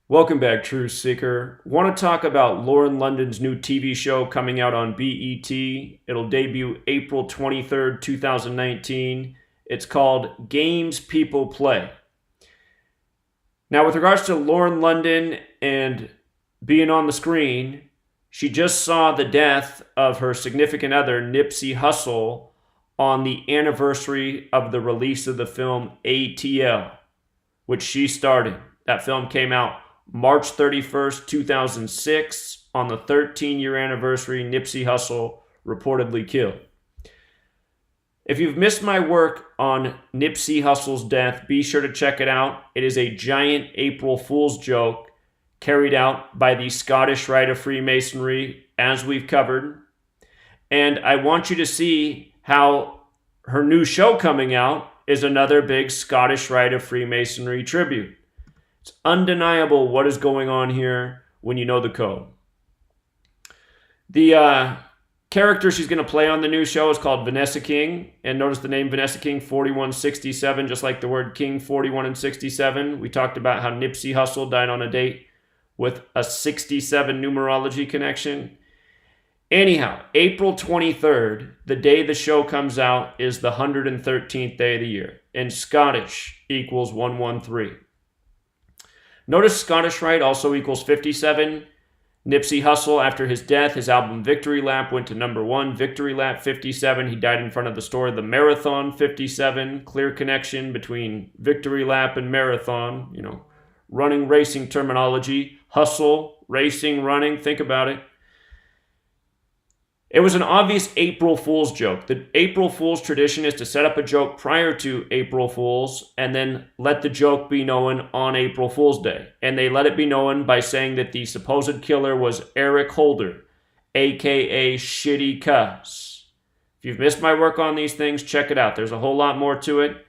Welcome back, Truth Seeker. Want to talk about Lauren London's new TV show coming out on BET. It'll debut April 23rd, 2019. It's called Games People Play. Now, with regards to Lauren London and being on the screen, she just saw the death of her significant other, Nipsey Hussle, on the anniversary of the release of the film ATL, which she starred in. That film came out March 31st, 2006. On the 13-year anniversary, Nipsey Hussle reportedly killed. If you've missed my work on Nipsey Hussle's death, be sure to check it out. It is a giant April Fool's joke carried out by the Scottish Rite of Freemasonry, as we've covered. And I want you to see how her new show coming out is another big Scottish Rite of Freemasonry tribute. It's undeniable what is going on here when you know the code. The character she's going to play on the new show is called Vanessa King. And notice the name Vanessa King, 4167, just like the word King, 41 and 67. We talked about how Nipsey Hussle died on a date with a 67 numerology connection. Anyhow, April 23rd, the day the show comes out, is the 113th day of the year. And Scottish equals 113. Notice Scottish Rite also equals 57. Nipsey Hussle, after his death, his album Victory Lap went to number 1. Victory Lap 57. He died in front of the store. The Marathon 57. Clear connection between Victory Lap and Marathon. You know, running, racing terminology. Hustle, racing, running. Think about it. It was an obvious April Fool's joke. The April Fool's tradition is to set up a joke prior to April Fool's and then let the joke be known on April Fool's Day. And they let it be known by saying that the supposed killer was Eric Holder, a.k.a. Shitty Cuss. If you've missed my work on these things, check it out. There's a whole lot more to it.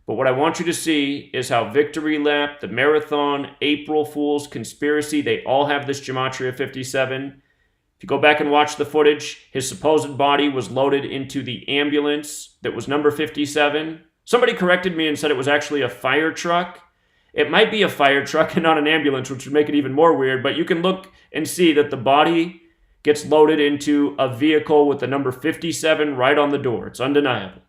But what I want you to see is how Victory Lap, the Marathon, April Fool's, Conspiracy, they all have this gematria 57. If you go back and watch the footage, his supposed body was loaded into the ambulance that was number 57. Somebody corrected me and said it was actually a fire truck. It might be a fire truck and not an ambulance, which would make it even more weird, but you can look and see that the body gets loaded into a vehicle with the number 57 right on the door. It's undeniable.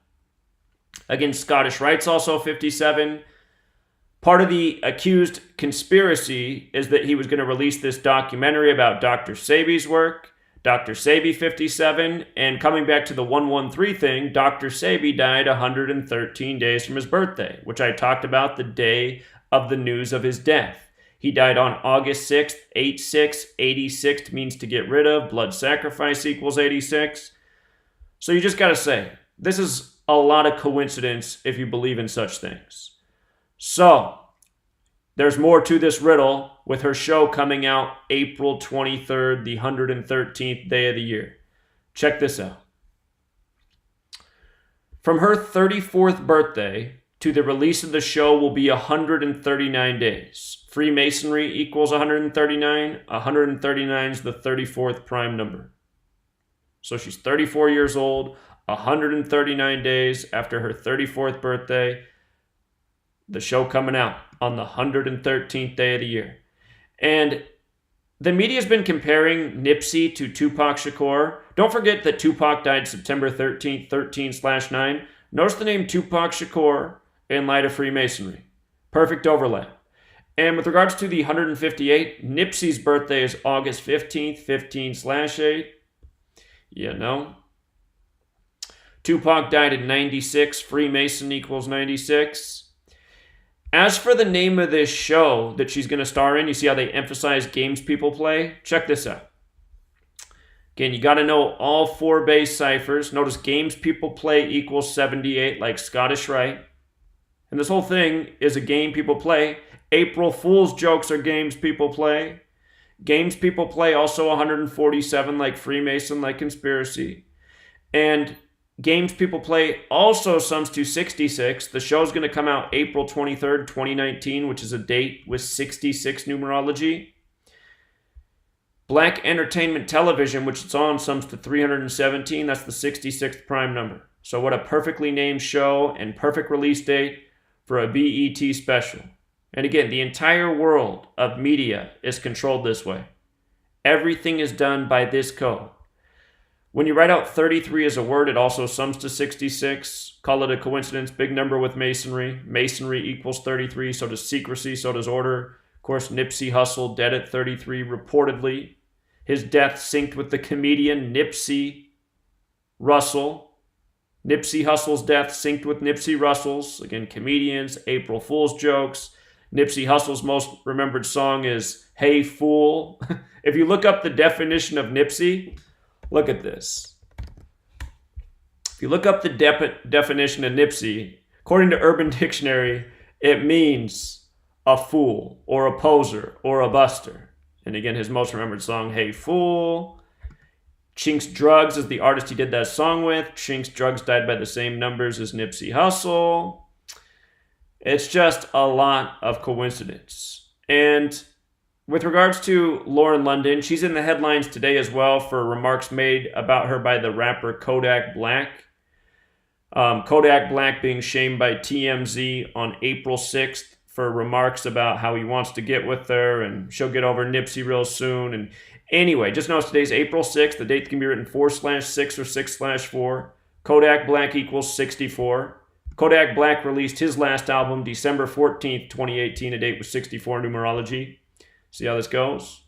Again, Scottish Rite's also 57. Part of the accused conspiracy is that he was going to release this documentary about Dr. Sebi's work, Dr. Sebi 57, and coming back to the 113 thing, Dr. Sebi died 113 days from his birthday, which I talked about the day of the news of his death. He died on August 6th, 86. 86 means to get rid of. Blood sacrifice equals 86. So you just got to say, this is a lot of coincidence if you believe in such things. So, there's more to this riddle with her show coming out April 23rd, the 113th day of the year. Check this out. From her 34th birthday to the release of the show will be 139 days. Freemasonry equals 139. 139 is the 34th prime number. So she's 34 years old, 139 days after her 34th birthday. The show coming out on the 113th day of the year. And the media's been comparing Nipsey to Tupac Shakur. Don't forget that Tupac died September 13th, 13/9. Notice the name Tupac Shakur in light of Freemasonry. Perfect overlap. And with regards to the 158, Nipsey's birthday is August 15th, 15/8. You know. Tupac died in 96. Freemason equals 96. As for the name of this show that she's going to star in, you see how they emphasize games people play? Check this out. Again, you got to know all 4 base ciphers. Notice games people play equals 78, like Scottish Rite. And this whole thing is a game people play. April Fool's jokes are games people play. Games people play also 147, like Freemason, like Conspiracy. And games people play also sums to 66. The show's going to come out April 23rd, 2019, which is a date with 66 numerology. Black Entertainment Television, which it's on, sums to 317. That's the 66th prime number. So what a perfectly named show and perfect release date for a BET special. And again, the entire world of media is controlled this way. Everything is done by this code. When you write out 33 as a word, it also sums to 66. Call it a coincidence. Big number with masonry. Masonry equals 33. So does secrecy. So does order. Of course, Nipsey Hussle dead at 33 reportedly. His death synced with the comedian Nipsey Hussle. Nipsey Hussle's death synced with Nipsey Hussle's. Again, comedians, April Fool's jokes. Nipsey Hussle's most remembered song is Hey Fool. If you look up the definition of Nipsey, look at this. If you look up the definition of Nipsey, according to Urban Dictionary, it means a fool or a poser or a buster. And again, his most remembered song, Hey Fool. Chinx Drugs is the artist he did that song with. Chinx Drugs died by the same numbers as Nipsey Hussle. It's just a lot of coincidence. And with regards to Lauren London, she's in the headlines today as well for remarks made about her by the rapper Kodak Black. Kodak Black being shamed by TMZ on April 6th for remarks about how he wants to get with her and she'll get over Nipsey real soon. And anyway, just notice today's April 6th. The date can be written 4/6 or 6/4. Kodak Black equals 64. Kodak Black released his last album December 14th, 2018, a date with 64 numerology. See how this goes?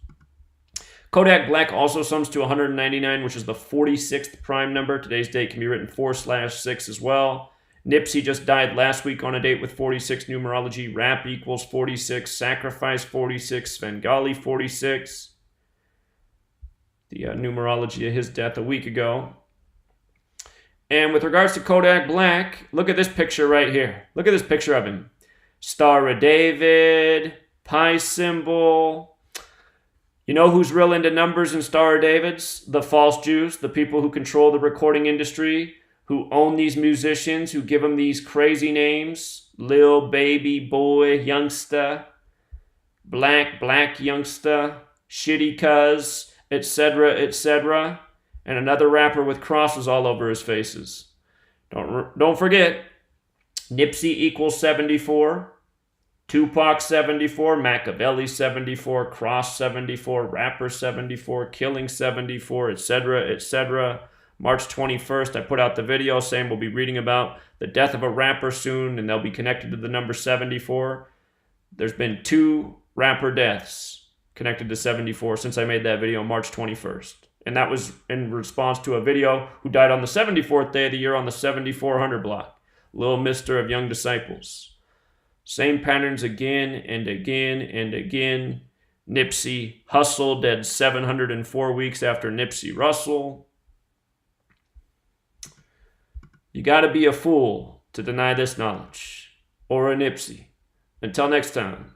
Kodak Black also sums to 199, which is the 46th prime number. Today's date can be written 4/6 as well. Nipsey just died last week on a date with 46 numerology. Rap equals 46. Sacrifice 46. Svengali 46. The numerology of his death a week ago. And with regards to Kodak Black, look at this picture right here. Look at this picture of him. Star of David, pi symbol. You know who's real into numbers and Star of Davids? The false Jews, the people who control the recording industry, who own these musicians, who give them these crazy names. Lil Baby Boy Youngsta, Black Youngsta, Shitty Cuz, etc., etc., and another rapper with crosses all over his faces. Don't forget, Nipsey equals 74, Tupac 74, Machiavelli 74, Cross 74, Rapper 74, Killing 74, etc., etc. March 21st, I put out the video saying we'll be reading about the death of a rapper soon, and they'll be connected to the number 74. There's been 2 rapper deaths connected to 74 since I made that video March 21st. And that was in response to a video who died on the 74th day of the year on the 7400 block. Little Mister of Young Disciples. Same patterns again and again and again. Nipsey Hussle dead 704 weeks after Nipsey Hussle. You gotta be a fool to deny this knowledge. Or a Nipsey. Until next time.